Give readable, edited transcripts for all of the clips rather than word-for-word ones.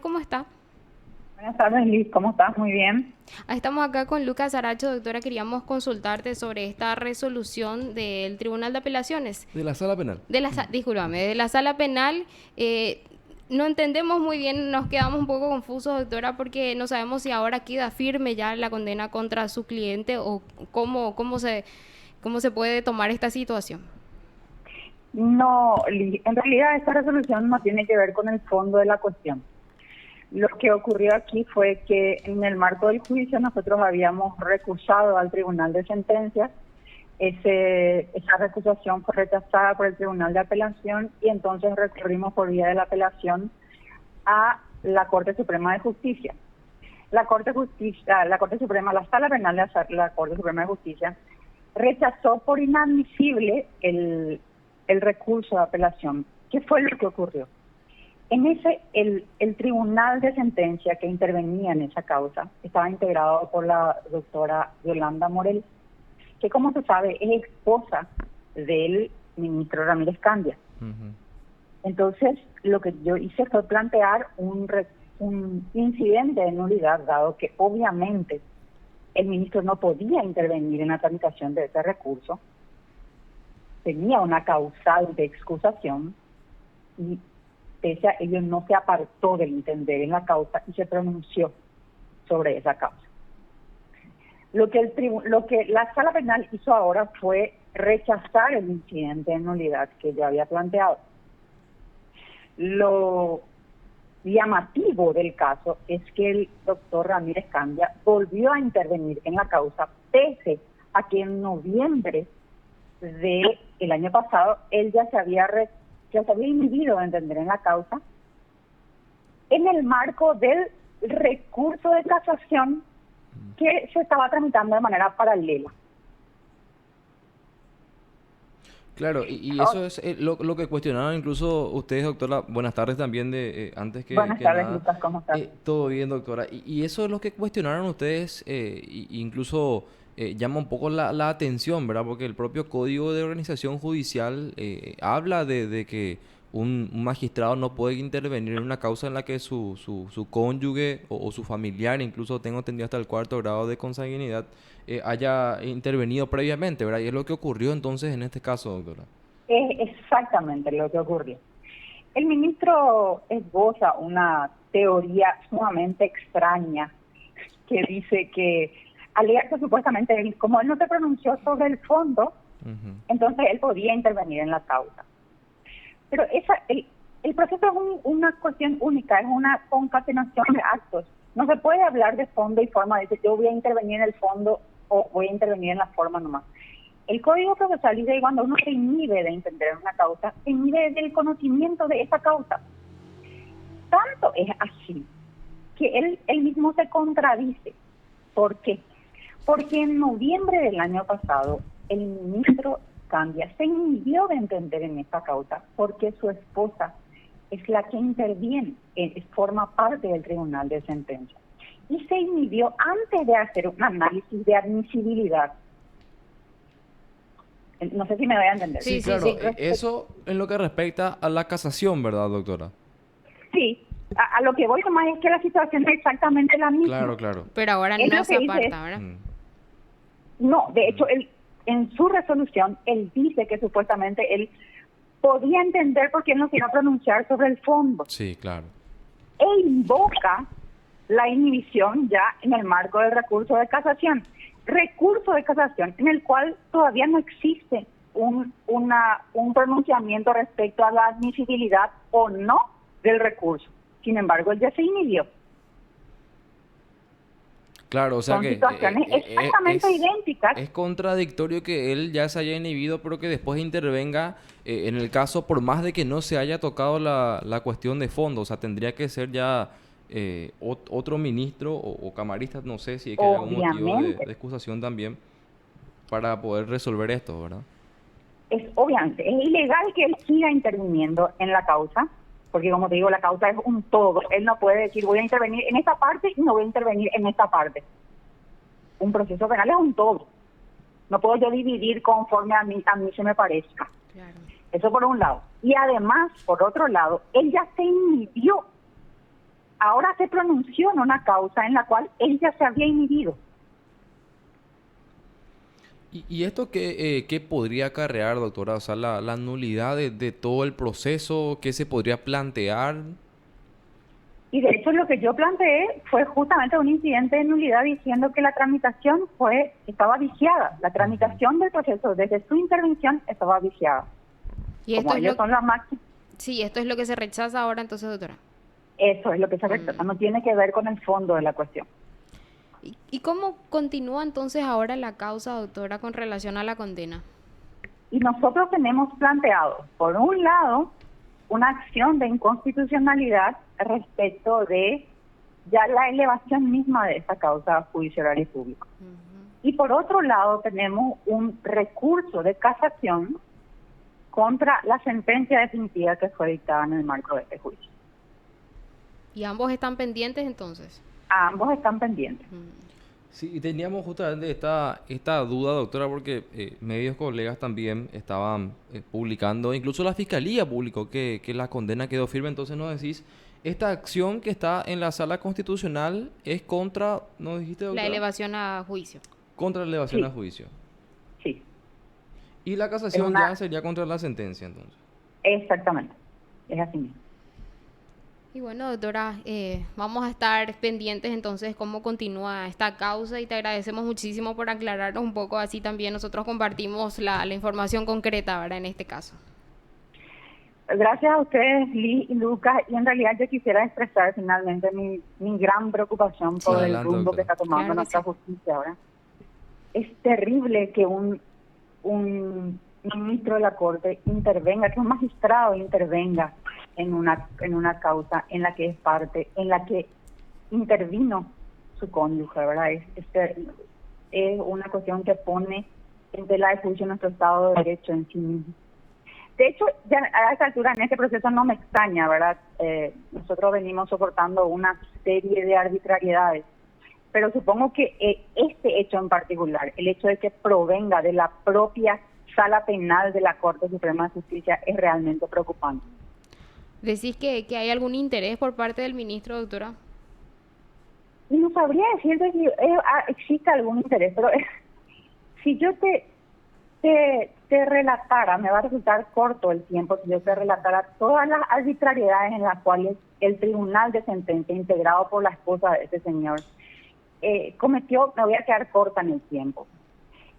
¿Cómo está? Buenas tardes, Liz. ¿Cómo estás? Muy bien. Estamos acá con Lucas Aracho, doctora. Queríamos consultarte sobre esta resolución del Tribunal de Apelaciones, De la sala penal. discúlpame, de la Sala Penal. No entendemos muy bien, nos quedamos un poco confusos, doctora, porque no sabemos si ahora queda firme ya la condena contra su cliente o cómo se puede tomar esta situación. No, Liz, en realidad esta resolución no tiene que ver con el fondo de la cuestión. Lo que ocurrió aquí fue que en el marco del juicio nosotros habíamos recusado al Tribunal de Sentencias. Esa recusación fue rechazada por el Tribunal de Apelación y entonces recurrimos por vía de la apelación a la Corte Suprema de Justicia. La Corte Suprema, la Sala Penal de la Corte Suprema de Justicia rechazó por inadmisible el recurso de apelación. ¿Qué fue lo que ocurrió? El tribunal de sentencia que intervenía en esa causa estaba integrado por la doctora Yolanda Morel, que como se sabe es esposa del ministro Ramírez Candia. Ujú. Entonces, lo que yo hice fue plantear un incidente de nulidad, dado que obviamente el ministro no podía intervenir en la tramitación de ese recurso, tenía una causal de excusación y pese a ello no se apartó del entender en la causa y se pronunció sobre esa causa. Lo que la Sala Penal hizo ahora fue rechazar el incidente de nulidad que yo había planteado. Lo llamativo del caso es que el doctor Ramírez Candia volvió a intervenir en la causa, pese a que en noviembre del año pasado él ya se había inhibido de entender en la causa en el marco del recurso de casación que se estaba tramitando de manera paralela. Claro, y Ahora, eso es lo que cuestionaron incluso ustedes, doctora. Buenas tardes también, antes buenas que tardes, nada. Lucas, ¿cómo estás? Todo bien, doctora. Y eso es lo que cuestionaron ustedes, incluso llama un poco la atención, ¿verdad? Porque el propio Código de Organización Judicial habla de que un magistrado no puede intervenir en una causa en la que su cónyuge o su familiar, incluso tengo entendido hasta el cuarto grado de consanguinidad, haya intervenido previamente, ¿verdad? Y es lo que ocurrió entonces en este caso, doctora. Es exactamente lo que ocurrió. El ministro esboza una teoría sumamente extraña que dice que alega que supuestamente como él no se pronunció sobre el fondo, Ujú. entonces él podía intervenir en la causa. Pero el proceso es una cuestión única, es una concatenación de actos. No se puede hablar de fondo y forma, dice yo voy a intervenir en el fondo o voy a intervenir en la forma nomás. El Código Procesal dice que cuando uno se inhibe de entender una causa, se inhibe del conocimiento de esa causa. Tanto es así que él mismo se contradice. ¿Por qué? Porque en noviembre del año pasado, el ministro Candia se inhibió de entender en esta causa porque su esposa es la que interviene, forma parte del Tribunal de Sentencia. Y se inhibió antes de hacer un análisis de admisibilidad. No sé si me voy a entender. Sí, Sí, sí, claro, sí. eso en lo que respecta a la casación, ¿verdad, doctora? Sí, a lo que voy nomás es que la situación es exactamente la misma. Claro, claro. Pero ahora Él no lo se que dice es, aparta, ¿verdad? Mm. no, de hecho, él en su resolución, él dice que supuestamente él podía entender porque él no se iba a pronunciar sobre el fondo. Sí, claro. E invoca la inhibición ya en el marco del recurso de casación. Recurso de casación en el cual todavía no existe un pronunciamiento respecto a la admisibilidad o no del recurso. Sin embargo, él ya se inhibió. Claro, o sea Son que situaciones exactamente idénticas. es contradictorio que él ya se haya inhibido, pero que después intervenga en el caso, por más de que no se haya tocado la cuestión de fondo. O sea, tendría que ser ya otro ministro o camarista, no sé si es que hay algún motivo Obviamente, de excusación también para poder resolver esto, ¿verdad? es ilegal que él siga interviniendo en la causa, porque como te digo, la causa es un todo. Él no puede decir voy a intervenir en esta parte y no voy a intervenir en esta parte. Un proceso penal es un todo. No puedo yo dividir conforme a mí se me parezca. Claro. Eso por un lado. Y además, por otro lado, él ya se inhibió ahora se pronunció en una causa en la cual él ya se había inhibido. ¿Y esto qué podría acarrear, doctora? O sea, la nulidad de todo el proceso, ¿qué se podría plantear? Y de hecho lo que yo planteé fue justamente un incidente de nulidad diciendo que la tramitación estaba viciada. La tramitación del proceso desde su intervención estaba viciada. Y Como esto es ellos lo, son las máximas, sí, esto es lo que se rechaza ahora entonces, doctora. eso es lo que se rechaza, no tiene que ver con el fondo de la cuestión. ¿Y cómo continúa entonces ahora la causa, doctora, con relación a la condena? Y nosotros tenemos planteado, por un lado, una acción de inconstitucionalidad respecto de ya la elevación misma de esta causa a juicio oral y público. Y por otro lado, tenemos un recurso de casación contra la sentencia definitiva que fue dictada en el marco de este juicio. ¿Y ambos están pendientes entonces? Ambos están pendientes. Sí, y teníamos justamente esta duda, doctora, porque medios colegas también estaban publicando, incluso la Fiscalía publicó que la condena quedó firme. Entonces nos decís, esta acción que está en la Sala Constitucional es contra, ¿no dijiste, doctora? La elevación a juicio. Contra la elevación Sí. a juicio. Sí, Y la casación una- ya sería contra la sentencia, entonces. exactamente. Es así mismo. Y bueno, doctora, vamos a estar pendientes entonces cómo continúa esta causa y te agradecemos muchísimo por aclararnos un poco, así también nosotros compartimos la información concreta, ¿verdad? En este caso. Gracias a ustedes, Lee y Lucas, y en realidad yo quisiera expresar finalmente mi gran preocupación por el Adelante, rumbo que doctora. está tomando Claro que nuestra sí. justicia ahora. Es terrible que un ministro de la Corte intervenga, que un magistrado intervenga en una causa en la que es parte, en la que intervino su cónyuge, ¿verdad? Es una cuestión que pone en tela de juicio nuestro Estado de Derecho en sí mismo. De hecho, ya a esta altura en este proceso no me extraña, ¿verdad? Nosotros venimos soportando una serie de arbitrariedades, pero supongo que este hecho en particular, el hecho de que provenga de la propia Sala Penal de la Corte Suprema de Justicia, es realmente preocupante. ¿Decís que hay algún interés por parte del ministro, doctora? Y no sabría decirte si existe algún interés, pero si yo te relatara, me va a resultar corto el tiempo si yo te relatara todas las arbitrariedades en las cuales el tribunal de sentencia, integrado por la esposa de ese señor, cometió, me voy a quedar corta en el tiempo.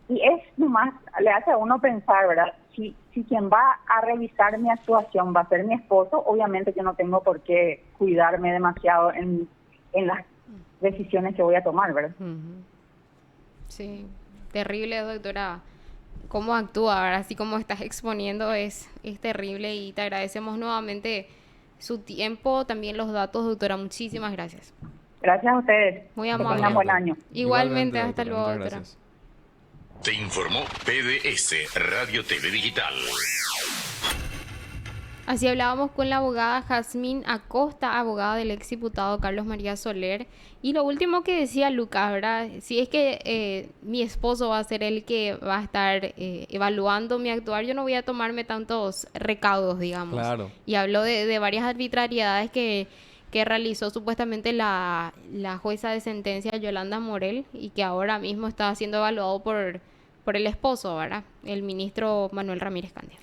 Y es nomás, le hace a uno pensar, ¿verdad? Si quien va a revisar mi actuación va a ser mi esposo, obviamente yo no tengo por qué cuidarme demasiado en las decisiones que voy a tomar, ¿verdad? Sí, terrible, doctora. Cómo actúa, ¿verdad? Así como estás exponiendo es terrible y te agradecemos nuevamente su tiempo, también los datos, doctora. Muchísimas gracias. Gracias a ustedes. Muy Que amable. tengan buen año. Igualmente, hasta luego, muchas doctora. gracias. Te informó PDS Radio TV Digital. Así hablábamos con la abogada Jazmín Acosta, abogada del exdiputado Carlos María Soler. Y lo último que decía Lucas, ¿verdad? Si es que mi esposo va a ser el que va a estar evaluando mi actuar, yo no voy a tomarme tantos recaudos, digamos. Claro. Y habló de varias arbitrariedades que realizó supuestamente la jueza de sentencia Yolanda Morel y que ahora mismo está siendo evaluado por el esposo, ¿verdad? El ministro Manuel Ramírez Candia.